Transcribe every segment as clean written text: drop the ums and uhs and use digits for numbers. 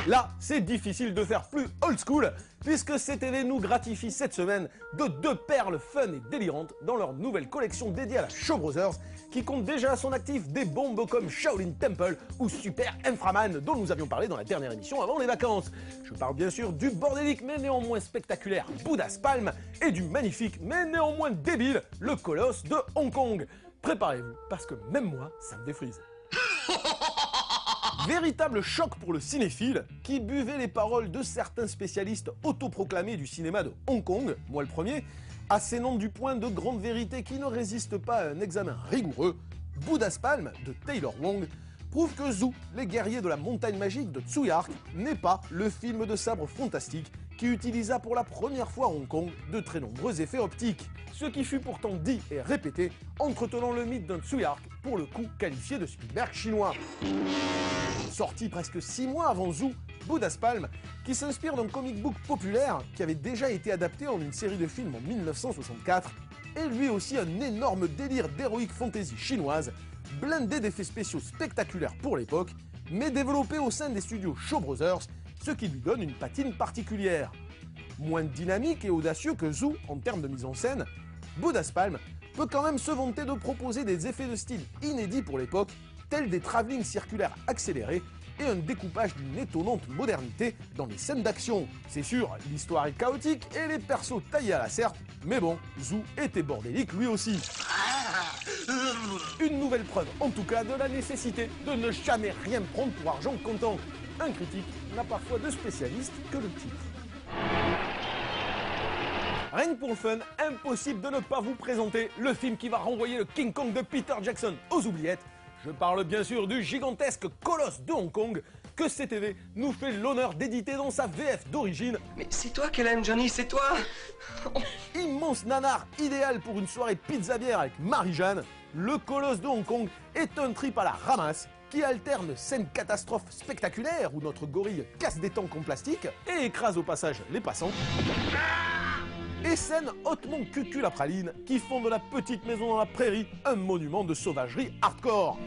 Là, c'est difficile de faire plus old school, puisque CTV nous gratifie cette semaine de 2 perles fun et délirantes dans leur nouvelle collection dédiée à la Shaw Brothers, qui compte déjà à son actif des bombes comme Shaolin Temple ou Super Inframan, dont nous avions parlé dans la dernière émission avant les vacances. Je parle bien sûr du bordélique mais néanmoins spectaculaire Buddha's Palm et du magnifique mais néanmoins débile le Colosse de Hong Kong. Préparez-vous, parce que même moi, ça me défrise. Véritable choc pour le cinéphile qui buvait les paroles de certains spécialistes autoproclamés du cinéma de Hong Kong, moi le premier, assénant du point de grandes vérités qui ne résistent pas à un examen rigoureux. Buddha's Palm de Taylor Wong prouve que Zhu, les guerriers de la montagne magique de Tsuyark, n'est pas le film de sabre fantastique qui utilisa pour la première fois à Hong Kong de très nombreux effets optiques. Ce qui fut pourtant dit et répété, entretenant le mythe d'un Tsuyark, pour le coup qualifié de Spielberg chinois. Sorti presque 6 mois avant Zhu, Buddha's Palm, qui s'inspire d'un comic book populaire qui avait déjà été adapté en une série de films en 1964, est lui aussi un énorme délire d'héroïque fantasy chinoise, blindé d'effets spéciaux spectaculaires pour l'époque, mais développé au sein des studios Shaw Brothers, ce qui lui donne une patine particulière. Moins dynamique et audacieux que Zhu en termes de mise en scène, Buddha's Palm peut quand même se vanter de proposer des effets de style inédits pour l'époque, tels des travelling circulaires accélérés et un découpage d'une étonnante modernité dans les scènes d'action. C'est sûr, l'histoire est chaotique et les persos taillés à la serpe, mais bon, Zhu était bordélique lui aussi. Une nouvelle preuve en tout cas de la nécessité de ne jamais rien prendre pour argent comptant. Un critique n'a parfois de spécialiste que le titre. Rien que pour le fun, impossible de ne pas vous présenter le film qui va renvoyer le King Kong de Peter Jackson aux oubliettes. Je parle bien sûr du gigantesque Colosse de Hong Kong que CTV nous fait l'honneur d'éditer dans sa VF d'origine. Mais c'est toi qu'elle aime, Johnny, c'est toi. Immense nanar idéal pour une soirée pizza-bière avec Marie-Jeanne, le Colosse de Hong Kong est un trip à la ramasse qui alterne scènes catastrophes spectaculaires où notre gorille casse des tanks en plastique et écrase au passage les passants, et scènes hautement cucul à praline qui font de la petite maison dans la prairie un monument de sauvagerie hardcore.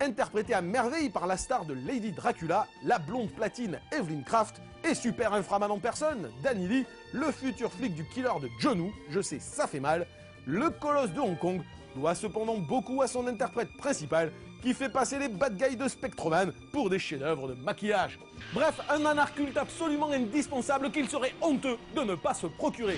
Interprétée à merveille par la star de Lady Dracula, la blonde platine Evelyn Kraft, et Super Inframan en personne, Danny Lee, le futur flic du killer de John Woo, je sais ça fait mal, le Colosse de Hong Kong doit cependant beaucoup à son interprète principal qui fait passer les bad guys de Spectroman pour des chefs-d'œuvre de maquillage. Bref, un nanar culte absolument indispensable qu'il serait honteux de ne pas se procurer.